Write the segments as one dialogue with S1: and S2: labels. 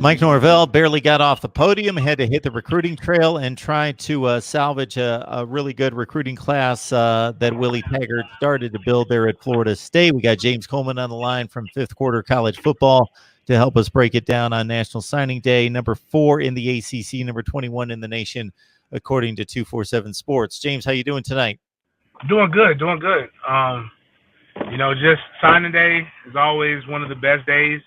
S1: Mike Norvell barely got off the podium, had to hit the recruiting trail and try to salvage a really good recruiting class that Willie Taggart started to build there at Florida State. We got James Coleman on the line from Fifth Quarter College Football to help us break it down on National Signing Day, number 4 in the ACC, number 21 in the nation, according to 247 Sports. James, how you doing tonight?
S2: Doing good. Just signing day is always one of the best days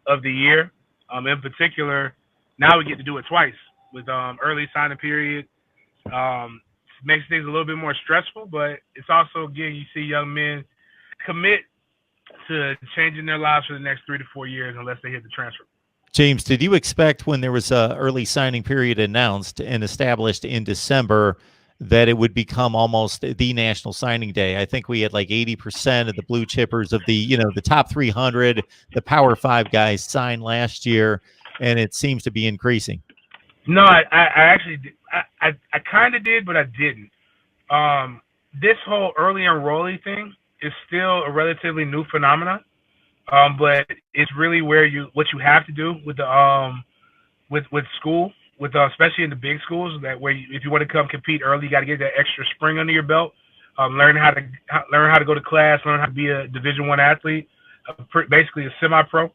S2: of the year. In particular, now we get to do it twice with early signing period. Makes things a little bit more stressful, but it's also, again, you see young men commit to changing their lives for the next 3 to 4 years unless they hit the transfer.
S1: James, did you expect when there was an early signing period announced and established in December that it would become almost the National Signing Day? I think we had like 80% of the blue chippers of the top 300, the Power 5 guys signed last year, and it seems to be increasing.
S2: No, I actually did. I kind of did, but I didn't. This whole early enrollee thing is still a relatively new phenomenon, but it's really what you have to do with the with school. Especially in the big schools, if you want to come compete early, you got to get that extra spring under your belt. Learn how to go to class, learn how to be a Division I athlete, basically a semi-pro.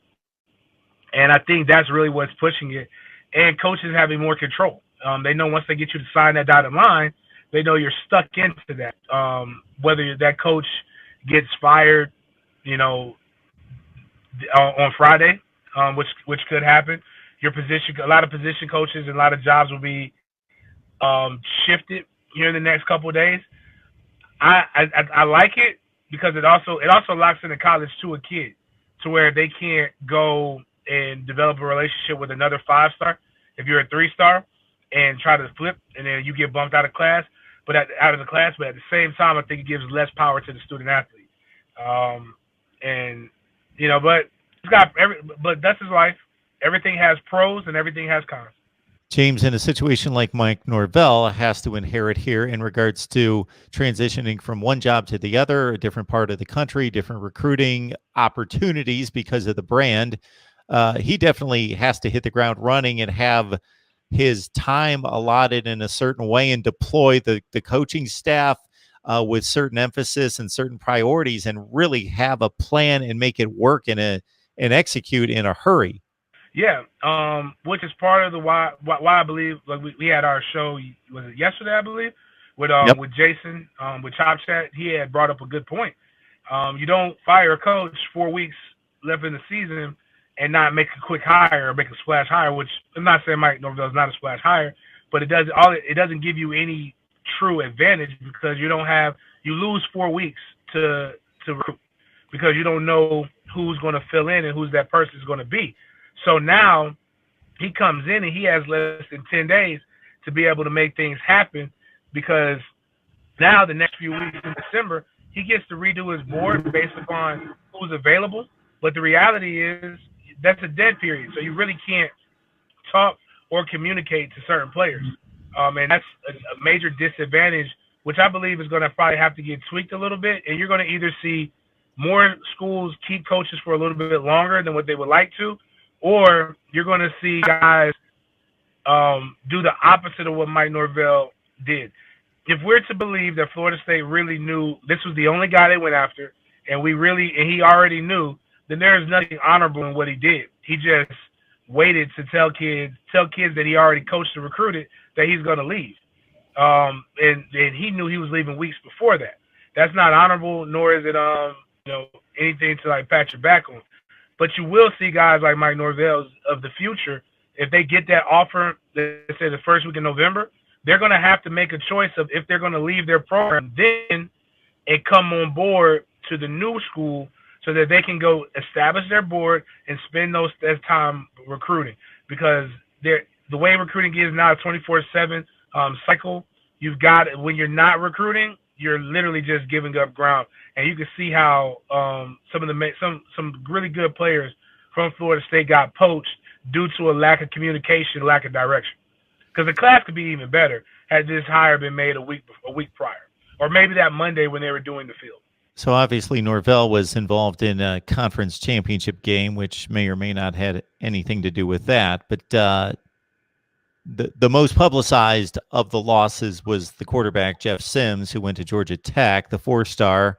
S2: And I think that's really what's pushing it. And coaches having more control. They know once they get you to sign that dotted line, they know you're stuck into that. Whether that coach gets fired, on Friday, which could happen. A lot of position coaches and a lot of jobs will be shifted here in the next couple of days. I like it because it also locks into college to a kid to where they can't go and develop a relationship with another 5-star if you're a 3-star and try to flip and then you get bumped out of the class. But at the same time, I think it gives less power to the student athlete. But that's his life. Everything has pros and everything has cons.
S1: James, in a situation like Mike Norvell has to inherit here in regards to transitioning from one job to the other, a different part of the country, different recruiting opportunities because of the brand, he definitely has to hit the ground running and have his time allotted in a certain way and deploy the coaching staff with certain emphasis and certain priorities and really have a plan and make it work and execute in a hurry.
S2: Yeah, which is part of the why I believe, like we had our show, was it yesterday, I believe, with Jason, with Chop Chat. He had brought up a good point. You don't fire a coach 4 weeks left in the season and not make a quick hire or make a splash hire, which I'm not saying Mike Norvell is not a splash hire, but it doesn't give you any true advantage because you lose 4 weeks to recruit because you don't know who's going to fill in and who's that person is going to be. So now he comes in and he has less than 10 days to be able to make things happen because now the next few weeks in December, he gets to redo his board based upon who's available. But the reality is that's a dead period. So you really can't talk or communicate to certain players. And that's a major disadvantage, which I believe is going to probably have to get tweaked a little bit. And you're going to either see more schools keep coaches for a little bit longer than what they would like to, or you're going to see guys do the opposite of what Mike Norvell did. If we're to believe that Florida State really knew this was the only guy they went after, and he already knew, then there is nothing honorable in what he did. He just waited to tell kids that he already coached and recruited that he's going to leave. And he knew he was leaving weeks before that. That's not honorable, nor is it anything to like pat your back on. But you will see guys like Mike Norvell of the future, if they get that offer, let's say the first week in November, they're going to have to make a choice of if they're going to leave their program then and come on board to the new school so that they can go establish their board and spend that time recruiting. Because the way recruiting is now, a 24/7 cycle, you've got, when you're not recruiting, you're literally just giving up ground. And you can see how some really good players from Florida State got poached due to a lack of communication, lack of direction. Because the class could be even better had this hire been made a week prior, or maybe that Monday when they were doing the field.
S1: So obviously Norvell was involved in a conference championship game, which may or may not had anything to do with that. But the most publicized of the losses was the quarterback Jeff Sims, who went to Georgia Tech, the 4-star.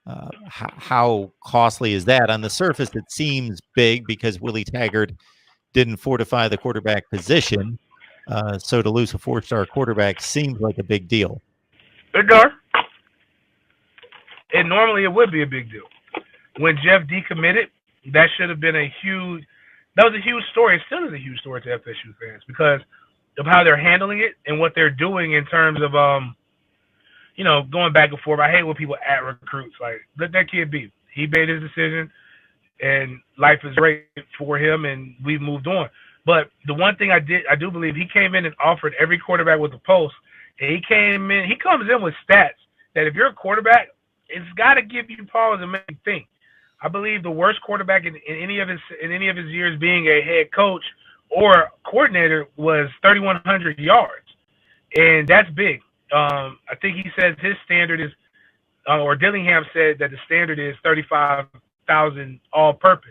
S1: How costly is that? On the surface, it seems big because Willie Taggart didn't fortify the quarterback position. So to lose a 4-star quarterback seems like a big deal.
S2: It does. And normally it would be a big deal. When Jeff decommitted, that should have been that was a huge story. It still is a huge story to FSU fans because of how they're handling it and what they're doing in terms of, going back and forth. I hate when people at recruits. Like, let that kid be. He made his decision, and life is great for him, and we've moved on. But the one thing I do believe, he came in and offered every quarterback with a pulse. And he comes in with stats that if you're a quarterback, it's got to give you pause and make you think. I believe the worst quarterback in any of his years being a head coach or coordinator was 3,100 yards, and that's big. I think he says his standard is, or Dillingham said that the standard is 35,000 all-purpose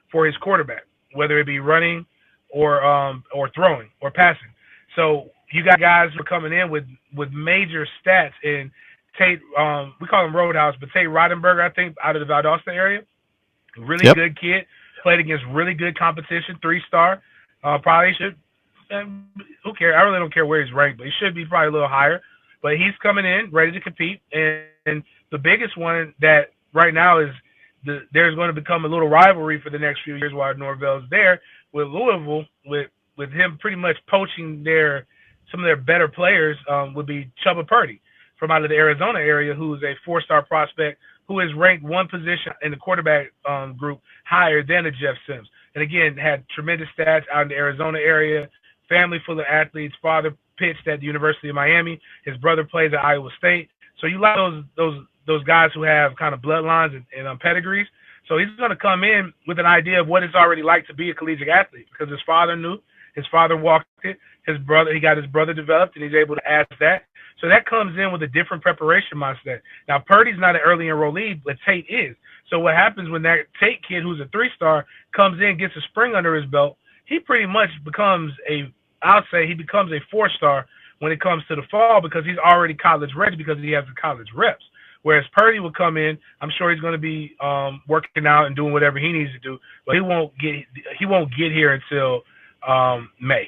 S2: for his quarterback, whether it be running or throwing or passing. So you got guys who are coming in with major stats. And Tate, we call him Roadhouse, but Tate Roddenberger, I think, out of the Valdosta area, really good kid, played against really good competition, 3-star. Probably should. Who cares? I really don't care where he's ranked, but he should be probably a little higher. But he's coming in ready to compete, and the biggest one that right now is there's going to become a little rivalry for the next few years while Norvell's there with Louisville, with him pretty much poaching some of their better players, would be Chubba Purdy from out of the Arizona area, who's a 4-star prospect who is ranked one position in the quarterback group higher than a Jeff Sims. And again, had tremendous stats out in the Arizona area, family full of athletes, father pitched at the University of Miami, his brother plays at Iowa State. So you like those guys who have kind of bloodlines and pedigrees. So he's going to come in with an idea of what it's already like to be a collegiate athlete because his father knew, his father walked it, he got his brother developed, and he's able to add that. So that comes in with a different preparation mindset. Now, Purdy's not an early enrollee, but Tate is. So what happens when that Tate kid, who's a 3-star, comes in, gets a spring under his belt, he pretty much becomes a 4-star when it comes to the fall because he's already college ready because he has the college reps. Whereas Purdy will come in, I'm sure he's going to be working out and doing whatever he needs to do, but he won't get here until May.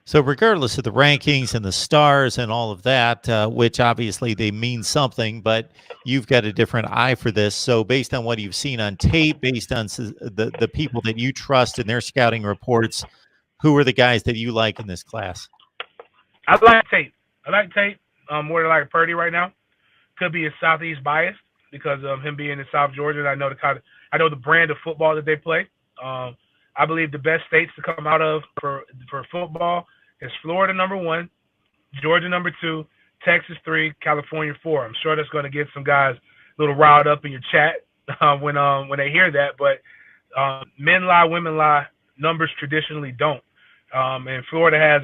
S1: So regardless of the rankings and the stars and all of that, which obviously they mean something, but you've got a different eye for this. So based on what you've seen on tape, based on the people that you trust in their scouting reports, who are the guys that you like in this class?
S2: I like Tate. More than I like Purdy right now. Could be a Southeast bias because of him being in South Georgia. And I know the brand of football that they play. I believe the best states to come out of for football is Florida number 1, Georgia number 2, Texas 3, California 4. I'm sure that's going to get some guys a little riled up in your chat when they hear that. But men lie, women lie. Numbers traditionally don't. And Florida has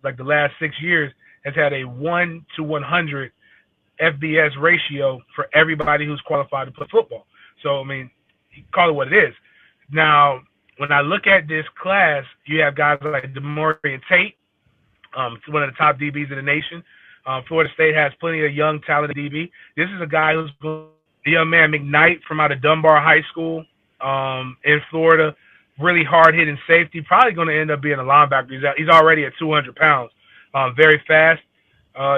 S2: like the last 6 years has had a 1 to 100 FBS ratio for everybody who's qualified to play football. So I mean, you call it what it is. Now, when I look at this class, you have guys like DeMaurian Tate, one of the top DBs in the nation. Florida State has plenty of young, talented DB. This is a guy who's the young man McKnight from out of Dunbar High School in Florida. Really hard-hitting safety. Probably going to end up being a linebacker. He's already at 200 pounds. Very fast.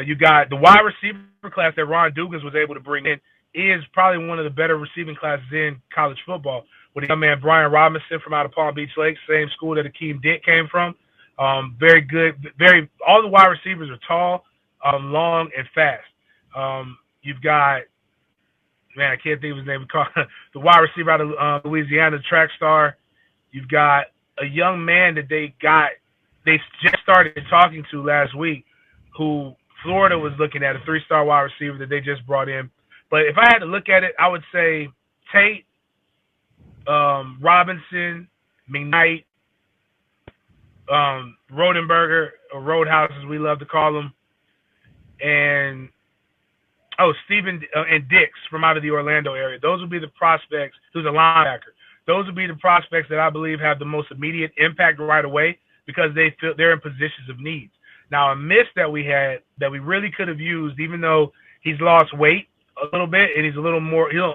S2: You got the wide receiver class that Ron Dugans was able to bring in is probably one of the better receiving classes in college football. With a young man, Brian Robinson from out of Palm Beach Lakes, same school that Akeem Dent came from. Very good. All the wide receivers are tall, long, and fast. You've got, man, I can't think of his name. The wide receiver out of Louisiana, the track star. You've got a young man that they just started talking to last week who Florida was looking at, a 3-star wide receiver that they just brought in. But if I had to look at it, I would say Tate, Robinson, McKnight, Rodenberger, or Roadhouse as we love to call him, and Stephen and Dix from out of the Orlando area. Those would be the prospects. Who's a linebacker? Those would be the prospects that I believe have the most immediate impact right away because they're in positions of needs. Now, a miss that we had that we really could have used, even though he's lost weight a little bit and he's a little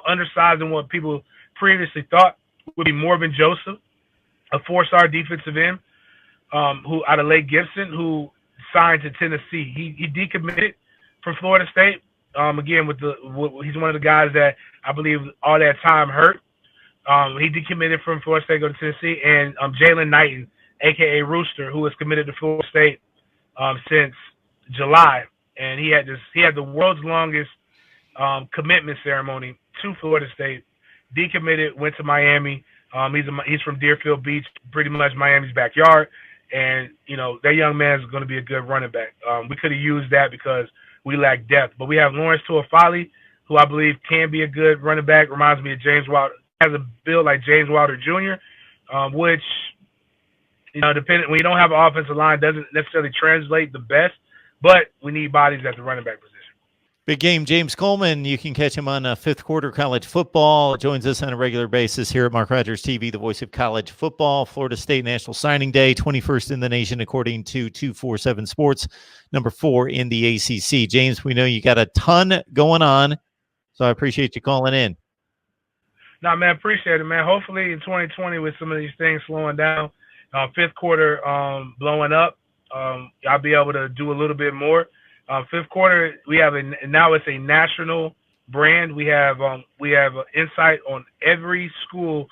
S2: undersized than what people previously thought, would be Morvin Joseph, a 4-star defensive end, who out of Lake Gibson, who signed to Tennessee. He decommitted from Florida State. Again, he's one of the guys that I believe all that time hurt. He decommitted from Florida State, go to Tennessee, and Jalen Knighton, aka Rooster, who was committed to Florida State since July, and he had the world's longest commitment ceremony to Florida State. Decommitted, went to Miami. He's from Deerfield Beach, pretty much Miami's backyard, and that young man is going to be a good running back. We could have used that because we lack depth, but we have Lawrence Tuafali, who I believe can be a good running back. Reminds me of James Wilder. Has a build like James Wilder Jr., which depending when you don't have an offensive line, doesn't necessarily translate the best. But we need bodies at the running back position.
S1: Big game, James Coleman. You can catch him on Fifth Quarter College Football. Joins us on a regular basis here at Mark Rogers TV, the voice of college football. Florida State National Signing Day, 21st in the nation, according to 247 Sports, number 4 in the ACC. James, we know you got a ton going on, so I appreciate you calling in.
S2: No, man, appreciate it, man. Hopefully in 2020, with some of these things slowing down, fifth quarter blowing up, I'll be able to do a little bit more. Fifth quarter, we have now it's a national brand. We have insight on every school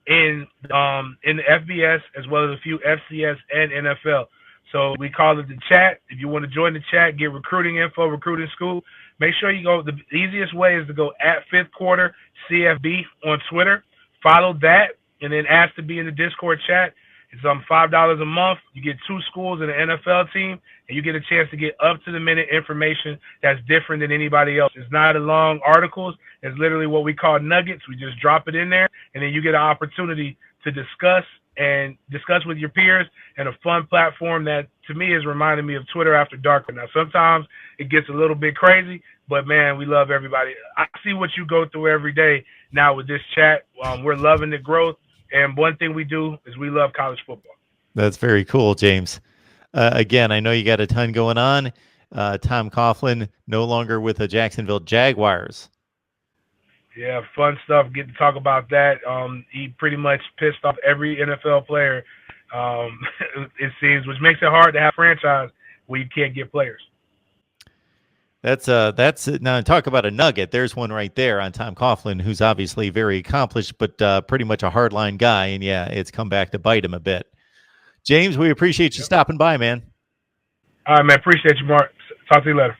S2: in the FBS as well as a few FCS and NFL. So we call it the chat. If you want to join the chat, get recruiting info, recruiting school. Make sure you go. The easiest way is to go at Fifth Quarter CFB on Twitter. Follow that, and then ask to be in the Discord chat. It's $5 a month. You get 2 schools and an NFL team, and you get a chance to get up-to-the-minute information that's different than anybody else. It's not a long articles. It's literally what we call nuggets. We just drop it in there, and then you get an opportunity to discuss with your peers and a fun platform that, to me, is reminding me of Twitter after dark. Now, sometimes it gets a little bit crazy, but, man, we love everybody. I see what you go through every day now with this chat. We're loving the growth. And one thing we do is we love college football.
S1: That's very cool, James. Again, I know you got a ton going on. Tom Coughlin, no longer with the Jacksonville Jaguars.
S2: Yeah, fun stuff. Get to talk about that. He pretty much pissed off every NFL player, it seems, which makes it hard to have a franchise where you can't get players.
S1: That's now talk about a nugget. There's one right there on Tom Coughlin, who's obviously very accomplished, but pretty much a hardline guy. And yeah, it's come back to bite him a bit. James, we appreciate you stopping by, man.
S2: All right, man. Appreciate you, Mark. Talk to you later.